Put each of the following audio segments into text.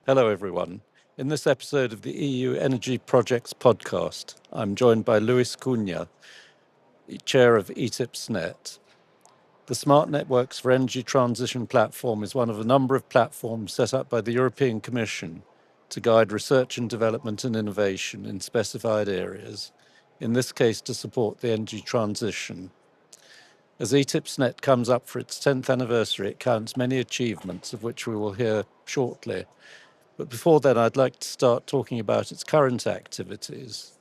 Hello, everyone. In this episode of the EU Energy Projects podcast, I'm joined by Luis Cunha, chair of ETIP SNET. The Smart Networks for Energy Transition platform is one of a number of platforms set up by the European Commission to guide research and development and innovation in specified areas, in this case to support the energy transition. As ETIP SNET comes up for its 10th anniversary, it counts many achievements, of which we will hear shortly. But before then, I'd like to start talking about its current activities.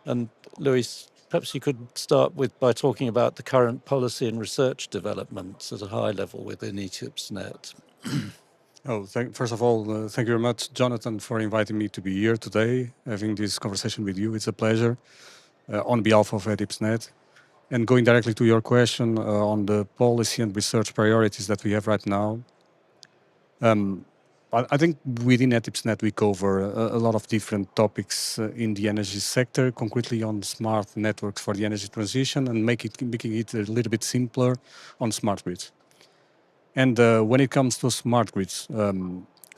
And Luis, perhaps you could start by talking about the current policy and research developments at a high level within ETIPSNet. First of all, thank you very much, Jonathan, for inviting me to be here today, having this conversation with you. It's a pleasure on behalf of ETIPSNet. And going directly to your question on the policy and research priorities that we have right now, I think within ETIPSNet we cover a lot of different topics in the energy sector, concretely on smart networks for the energy transition and making it a little bit simpler on smart grids. And when it comes to smart grids,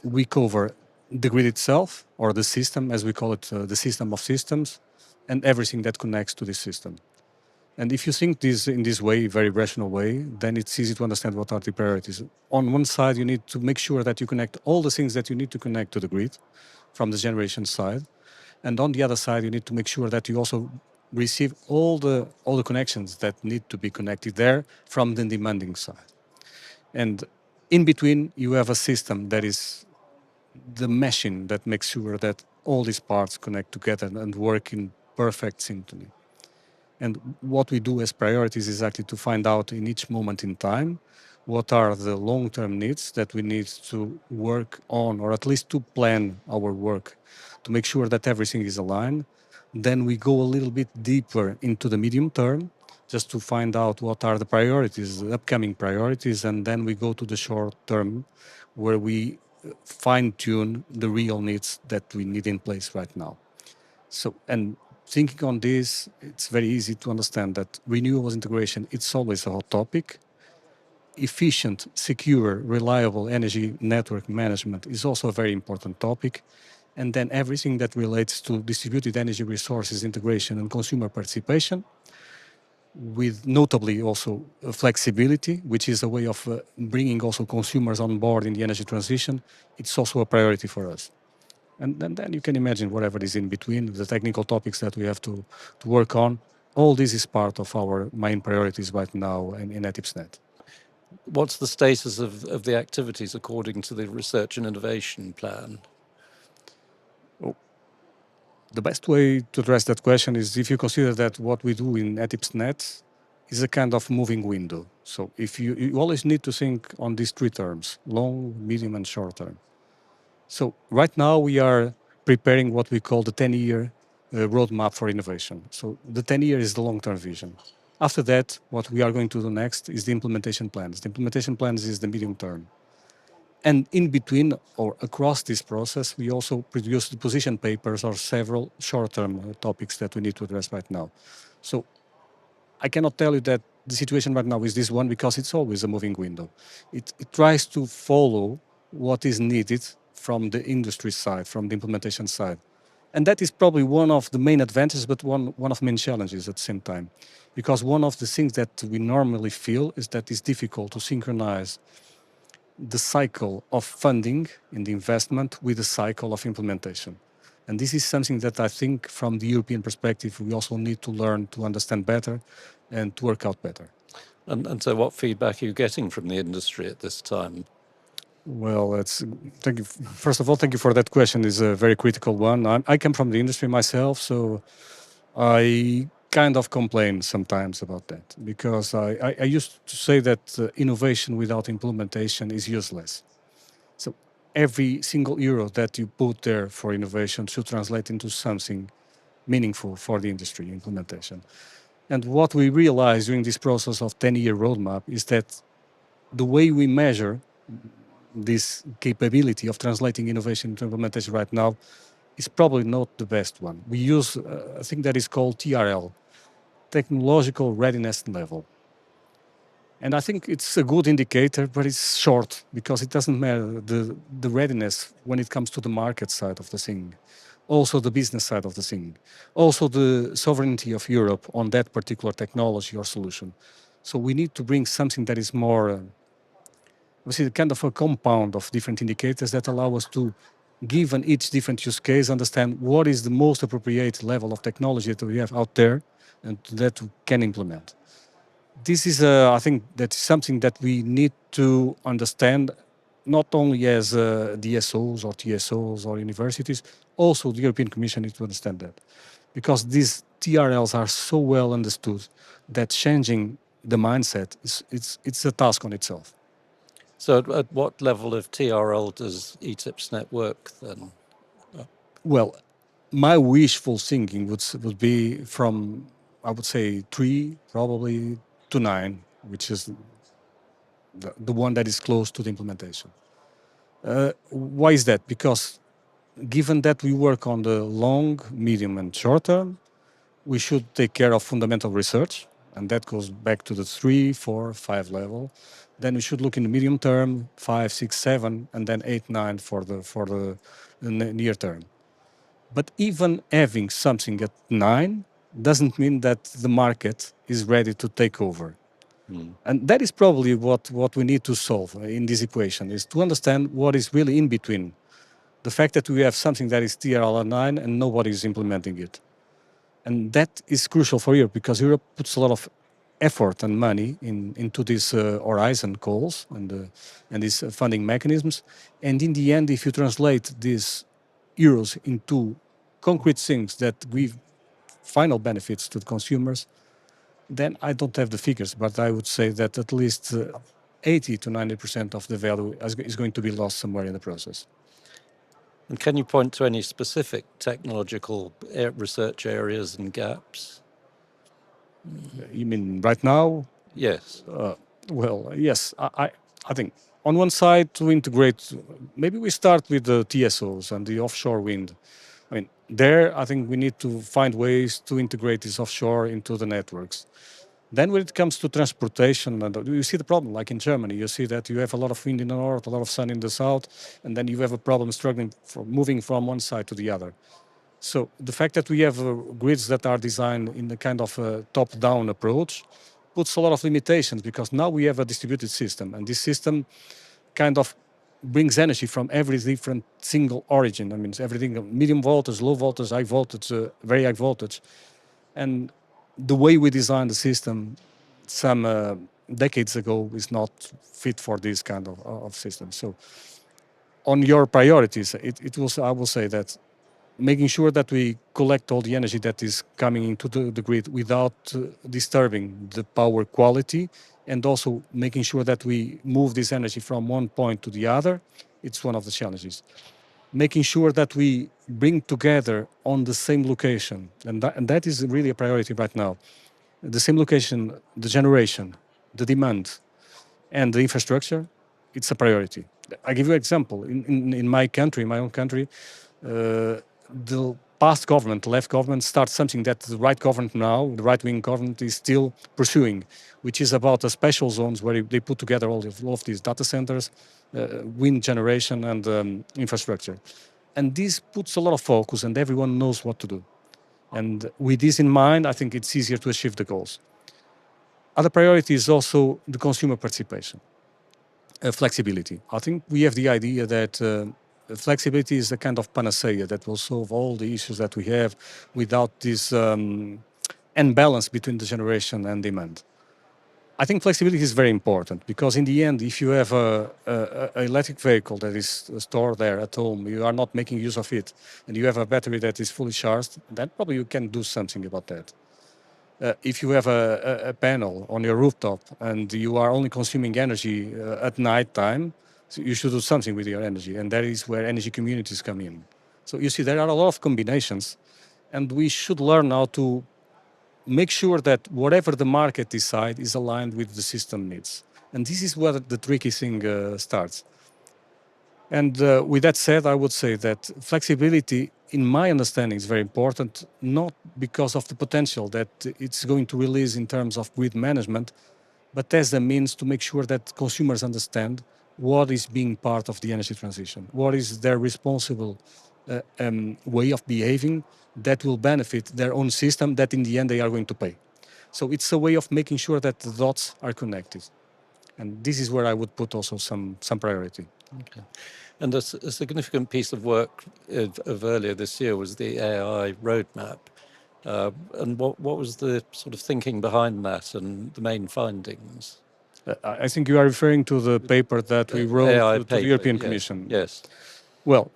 we cover the grid itself, or the system, as we call it, the system of systems, and everything that connects to this system. And if you think this in this way, very rational way, then it's easy to understand what are the priorities. On one side, you need to make sure that you connect all the things that you need to connect to the grid from the generation side. And on the other side, you need to make sure that you also receive all the connections that need to be connected there from the demanding side. And in between, you have a system that is the meshing that makes sure that all these parts connect together and work in perfect synchrony. And what we do as priorities is actually to find out in each moment in time what are the long-term needs that we need to work on, or at least to plan our work to make sure that everything is aligned. Then we go a little bit deeper into the medium term just to find out what are the priorities, the upcoming priorities, and then we go to the short term where we fine-tune the real needs that we need in place right now. So, and thinking on this, it's very easy to understand that renewables integration, it's always a hot topic. Efficient, secure, reliable energy network management is also a very important topic. And then everything that relates to distributed energy resources integration and consumer participation, with notably also flexibility, which is a way of bringing also consumers on board in the energy transition, it's also a priority for us. And then you can imagine whatever is in between, the technical topics that we have to work on. All this is part of our main priorities right now in ETIPSNet. What's the status of the activities according to the research and innovation plan? The best way to address that question is if you consider that what we do in ETIPSNet is a kind of moving window. So if you always need to think on these three terms, long, medium, and short term. So right now we are preparing what we call the 10-year roadmap for innovation. So the 10-year is the long-term vision. After that, what we are going to do next is the implementation plans. The implementation plans is the medium term. And in between or across this process, we also produce the position papers or several short-term topics that we need to address right now. So I cannot tell you that the situation right now is this one because it's always a moving window. It tries to follow what is needed from the industry side, from the implementation side. And that is probably one of the main advantages, but one of the main challenges at the same time. Because one of the things that we normally feel is that it's difficult to synchronize the cycle of funding in the investment with the cycle of implementation. And this is something that I think from the European perspective, we also need to learn to understand better and to work out better. And so what feedback are you getting from the industry at this time? Well, thank you. First of all, thank you for that question. It's a very critical one. I come from the industry myself, so I kind of complain sometimes about that because I used to say that innovation without implementation is useless. So every single euro that you put there for innovation should translate into something meaningful for the industry implementation. And what we realized during this process of 10-year roadmap is that the way we measure this capability of translating innovation into implementation right now is probably not the best one. We use a thing that is called TRL, technological readiness level. And I think it's a good indicator, but it's short because it doesn't matter the readiness when it comes to the market side of the thing, also the business side of the thing, also the sovereignty of Europe on that particular technology or solution. So we need to bring something that is more, we see kind of a compound of different indicators that allow us to, given each different use case, understand what is the most appropriate level of technology that we have out there and that we can implement. This is, I think, that is something that we need to understand, not only as DSOs or TSOs or universities, also the European Commission needs to understand that. Because these TRLs are so well understood that changing the mindset, it's a task on itself. So at what level of TRL does ETIP SNET work then? Well, my wishful thinking would be from, I would say, 3 probably to 9, which is the one that is close to the implementation. Why is that? Because given that we work on the long, medium, and short term, we should take care of fundamental research, and that goes back to the 3, 4, 5 level. Then we should look in the medium term, 5, 6, 7, and then 8, 9 for the near term. But even having something at 9 doesn't mean that the market is ready to take over. And that is probably what we need to solve in this equation, is to understand what is really in between. The fact that we have something that is TRL 9 and nobody is implementing it. And that is crucial for Europe because Europe puts a lot of effort and money into these horizon calls and these funding mechanisms. And in the end, if you translate these euros into concrete things that give final benefits to the consumers, then I don't have the figures, but I would say that at least 80 to 90% of the value is going to be lost somewhere in the process. And can you point to any specific technological research areas and gaps? You mean right now? Yes. Well, yes. I think on one side to integrate, maybe we start with the TSOs and the offshore wind. I mean, there I think we need to find ways to integrate this offshore into the networks. Then when it comes to transportation, and you see the problem, like in Germany, you see that you have a lot of wind in the north, a lot of sun in the south, and then you have a problem struggling from moving from one side to the other. So the fact that we have grids that are designed in a kind of a top-down approach puts a lot of limitations because now we have a distributed system, and this system kind of brings energy from every different single origin. I mean, it's everything medium voltage, low voltage, high voltage, very high voltage. And the way we designed the system some decades ago is not fit for this kind of system. So on your priorities, it was, I will say that making sure that we collect all the energy that is coming into the grid without disturbing the power quality, and also making sure that we move this energy from one point to the other, it's one of the challenges. Making sure that we bring together on the same location, and that is really a priority right now. The same location, the generation, the demand, and the infrastructure, it's a priority. I give you an example. In my country, in my own country, the past government, left government, starts something that the right government now, the right-wing government, is still pursuing, which is about the special zones where they put together all of these data centers, wind generation, and infrastructure. And this puts a lot of focus, and everyone knows what to do. And with this in mind, I think it's easier to achieve the goals. Other priority is also the consumer participation. Flexibility. I think we have the idea that flexibility is a kind of panacea that will solve all the issues that we have without this imbalance between the generation and demand. I think flexibility is very important because in the end, if you have a electric vehicle that is stored there at home, you are not making use of it, and you have a battery that is fully charged, then probably you can do something about that. If you have a panel on your rooftop and you are only consuming energy at night time, so you should do something with your energy, and that is where energy communities come in. So you see, there are a lot of combinations, and we should learn how to make sure that whatever the market decides is aligned with the system needs. And this is where the tricky thing starts. And with that said, I would say that flexibility, in my understanding, is very important, not because of the potential that it's going to release in terms of grid management, but as a means to make sure that consumers understand what is being part of the energy transition, what is their responsible way of behaving that will benefit their own system that in the end they are going to pay. So it's a way of making sure that the dots are connected. And this is where I would put also some priority. Okay. And a significant piece of work of earlier this year was the AI roadmap. And what was the sort of thinking behind that and the main findings? I think you are referring to the paper that we wrote AI to paper, the European yes, Commission. Yes. Well,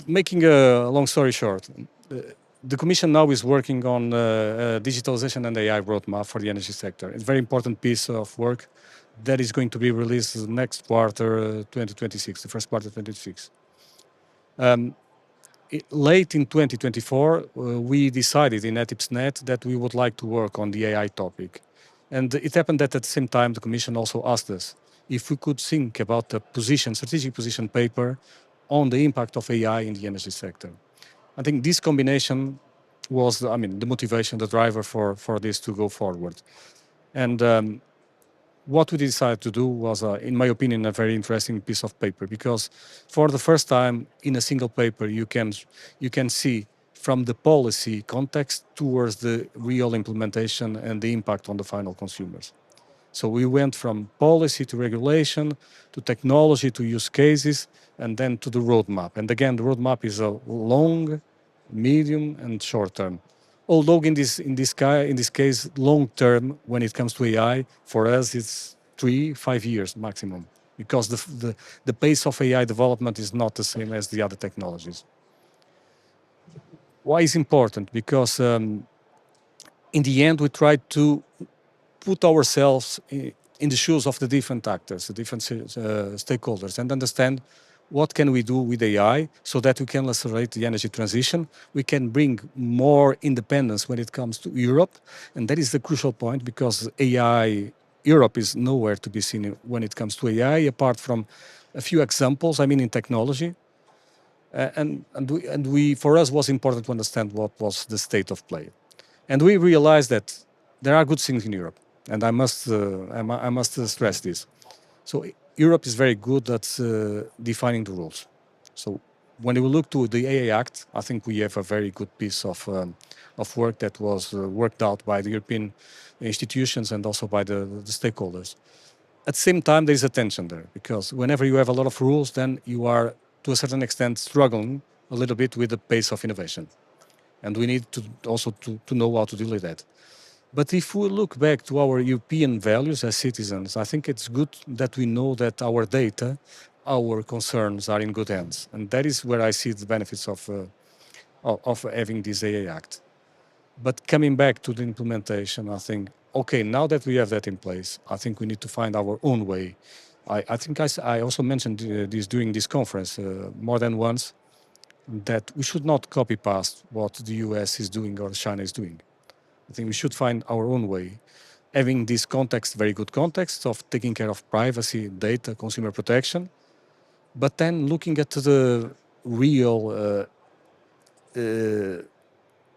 making a long story short, the Commission now is working on digitalization and AI roadmap for the energy sector. It's a very important piece of work that is going to be released next quarter, 2026, the first quarter 2026. Late in 2024, we decided in ETIP SNET that we would like to work on the AI topic. And it happened that at the same time, the Commission also asked us if we could think about a strategic position paper on the impact of AI in the energy sector. I think this combination was, the motivation, the driver for this to go forward. And what we decided to do was, in my opinion, a very interesting piece of paper, because for the first time in a single paper, you can see from the policy context towards the real implementation and the impact on the final consumers. So we went from policy to regulation, to technology, to use cases, and then to the roadmap. And again, the roadmap is a long, medium, and short term. Although in this case, long term, when it comes to AI, for us it's 3-5 years maximum, because the pace of AI development is not the same as the other technologies. Why is important? Because in the end, we try to put ourselves in the shoes of the different actors, the different stakeholders, and understand what can we do with AI so that we can accelerate the energy transition. We can bring more independence when it comes to Europe, and that is the crucial point, because Europe is nowhere to be seen when it comes to AI, apart from a few examples. In technology, for us was important to understand what was the state of play, and we realized that there are good things in Europe, and I must stress this. So Europe is very good at defining the rules. So when we look to the AA Act, I think we have a very good piece of work that was worked out by the European institutions and also by the stakeholders. At the same time, there is a tension there, because whenever you have a lot of rules, then you are, to a certain extent, struggling a little bit with the pace of innovation. And we need to also to know how to deal with that. But if we look back to our European values as citizens, I think it's good that we know that our data, our concerns are in good hands. And that is where I see the benefits of having this AA Act. But coming back to the implementation, I think, okay, now that we have that in place, I think we need to find our own way. I think I also mentioned this during this conference more than once, that we should not copy past what the US is doing or China is doing. I think we should find our own way, having this context, very good context of taking care of privacy, data, consumer protection, but then looking at the real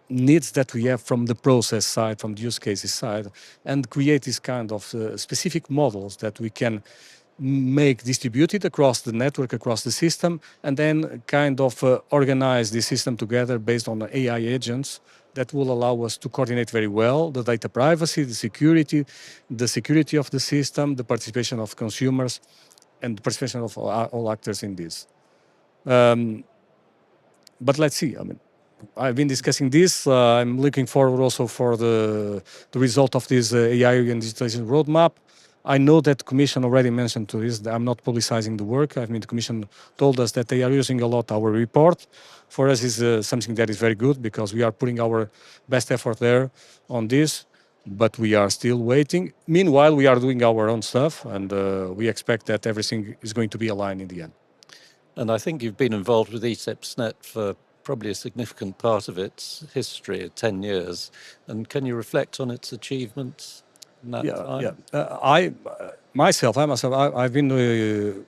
needs that we have from the process side, from the use cases side, and create this kind of specific models that we can make distributed across the network, across the system, and then kind of organize the system together based on AI agents that will allow us to coordinate very well the data privacy, the security of the system, the participation of consumers, and the participation of all actors in this. But let's see. I've been discussing this. I'm looking forward also for the result of this AI and digitalization roadmap. I know that the Commission already mentioned to this. I'm not publicizing the work. The Commission told us that they are using a lot our report. For us, is something that is very good, because we are putting our best effort there on this, but we are still waiting. Meanwhile, we are doing our own stuff, and we expect that everything is going to be aligned in the end. And I think you've been involved with ETIP SNET for probably a significant part of its history, 10 years. And can you reflect on its achievements in that time? I've been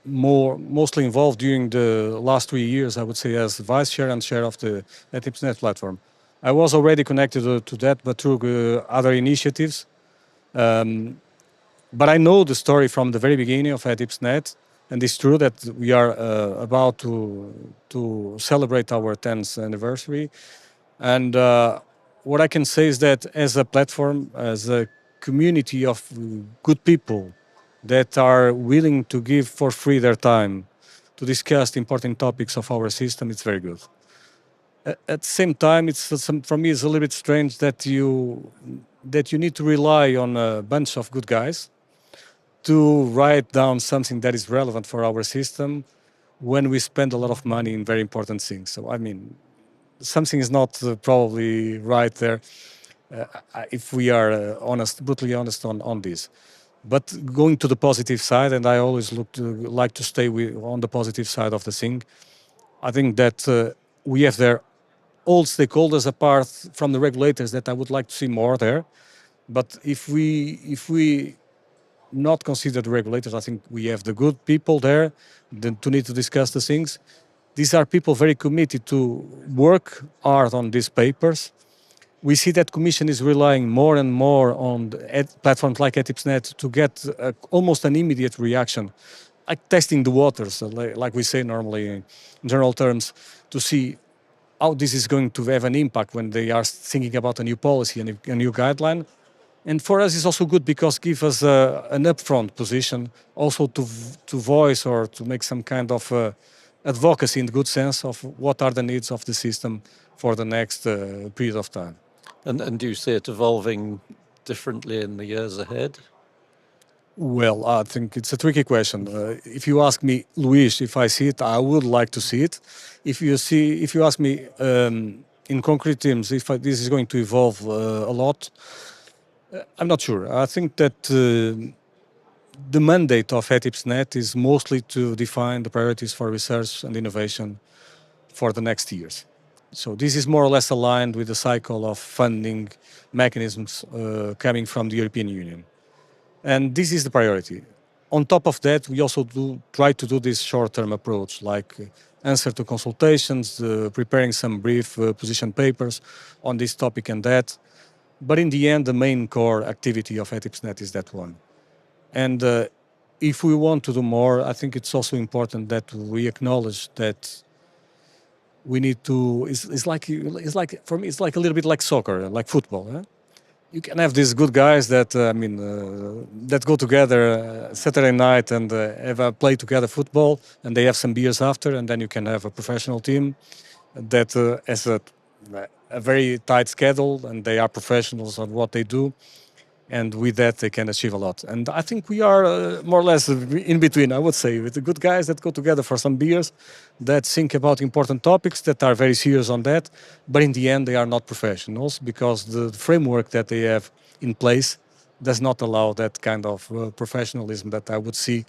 mostly involved during the last 3 years, I would say, as vice chair and chair of the ETIP SNET platform. I was already connected to that, but through other initiatives. But I know the story from the very beginning of ETIP SNET, and it's true that we are about to celebrate our 10th anniversary. And what I can say is that as a platform, as a community of good people that are willing to give for free their time to discuss the important topics of our system, it's very good. At the same time, for me, it's a little bit strange that you need to rely on a bunch of good guys to write down something that is relevant for our system when we spend a lot of money in very important things. So, I mean, something is not probably right there if we are honest, brutally honest on this. But going to the positive side, and I always like to stay on the positive side of the thing, I think that we have there all stakeholders apart from the regulators that I would like to see more there. But if we not consider the regulators, I think we have the good people there to need to discuss the things. These are people very committed to work hard on these papers. We see that Commission is relying more and more on platforms like ETIP SNET to get almost an immediate reaction, like testing the waters, like we say normally in general terms, to see how this is going to have an impact when they are thinking about a new policy and a new guideline. And for us, it's also good because give us an upfront position, also to voice or to make some kind of advocacy in the good sense of what are the needs of the system for the next period of time. And do you see it evolving differently in the years ahead? Well, I think it's a tricky question. If you ask me, Luis, if I see it, I would like to see it. If you ask me in concrete terms, if this is going to evolve a lot, I'm not sure. I think that the mandate of ETIP SNET is mostly to define the priorities for research and innovation for the next years. So this is more or less aligned with the cycle of funding mechanisms coming from the European Union. And this is the priority. On top of that, we also try to do this short-term approach, like answer to consultations, preparing some brief position papers on this topic and that. But in the end, the main core activity of ETIP SNET is that one. And if we want to do more, I think it's also important that we acknowledge that we need to. It's like for me, it's like a little bit like soccer, like football. Eh? You can have these good guys that that go together Saturday night and have a play together football, and they have some beers after, and then you can have a professional team that has a very tight schedule, and they are professionals on what they do, and with that they can achieve a lot. And I think we are more or less in between, I would say, with the good guys that go together for some beers, that think about important topics, that are very serious on that, but in the end they are not professionals because the framework that they have in place does not allow that kind of professionalism that I would see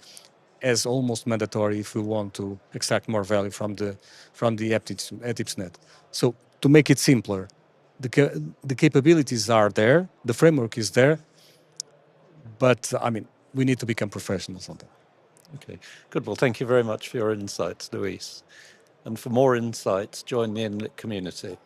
as almost mandatory if we want to extract more value from the ETIP SNET. So to make it simpler, the capabilities are there, the framework is there, but I mean, we need to become professionals on that. Okay, good. Well, thank you very much for your insights, Luis. And for more insights, join the Enlit community.